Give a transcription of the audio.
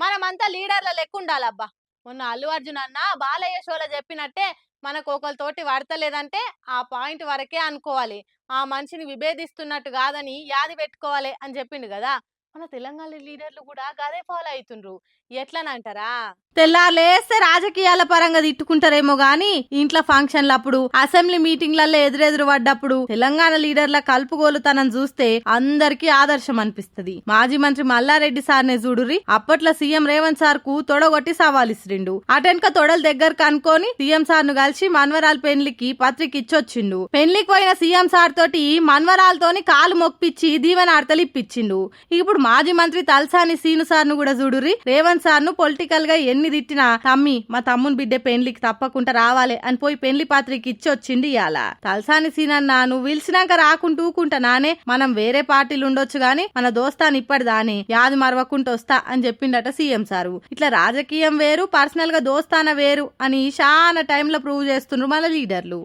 మనమంతా లీడర్ల లెక్క ఉండాలబ్బా. మొన్న అల్లు అర్జున్ అన్న బాలయ్య షోలో చెప్పినట్టే మనకు ఒకరితోటి పడతలేదంటే ఆ పాయింట్ వరకే అనుకోవాలి. ఆ మనిషిని విభేదిస్తున్నట్టు కాదని యాది పెట్టుకోవాలి అని చెప్పిండు కదా. మన తెలంగాణ లీడర్లు కూడా గదే ఫాలో అవుతుండ్రు. ఎట్లనంటారా, తెల్లార్లేస్తే రాజకీయాల పరంగా తిట్టుకుంటారేమో గాని ఇంట్లో ఫంక్షన్లు అప్పుడు అసెంబ్లీ మీటింగ్లలో ఎదురెదురు పడ్డప్పుడు తెలంగాణ లీడర్ల కలుపుగోలుతనం చూస్తే అందరికీ ఆదర్శం అనిపిస్తది. మాజీ మంత్రి మల్లారెడ్డి సార్నే చూడుర్రి, అప్పట్లో సీఎం రేవంత్ సార్ కు తొడగొట్టి సవాలిస్తుండు. అటెన్క తొడలు దగ్గరకు అనుకొని సీఎం సార్ ను కలిసి మన్వరాల పెళ్లికి పత్రిక ఇచ్చొచ్చిండు. పెళ్లికి పోయిన సీఎం సార్ తోటి మన్వరాలతోని కాలు మొక్కిచ్చి దీవెనార్తలు ఇప్పించిండు. ఇప్పుడు మాజీ మంత్రి తలసాని సీను సార్ ను కూడా చూడుర్రి, రేవంత్ సార్ ను పొలిటికల్ గా ఎన్ని తిట్టినా తమ్మి మా తమ్ముని బిడ్డ పెళ్లికి తప్పకుండా రావాలి అని పోయి పెళ్లి పత్రిక ఇచ్చొచ్చింది. ఇయాల తలసాని సీనన్నా నువ్వు పిలిచినాక రాకుంటూ ఊకుంటా నానే, మనం వేరే పార్టీలు ఉండొచ్చు గాని మన దోస్తాని ఇప్పటిదానే యాది మరవకుంటూ వస్తా అని చెప్పిండట సీఎం సారు. ఇట్లా రాజకీయం వేరు, పర్సనల్ గా దోస్తాన వేరు అని చాలా టైంలో ప్రూవ్ చేస్తున్నారు మన లీడర్లు.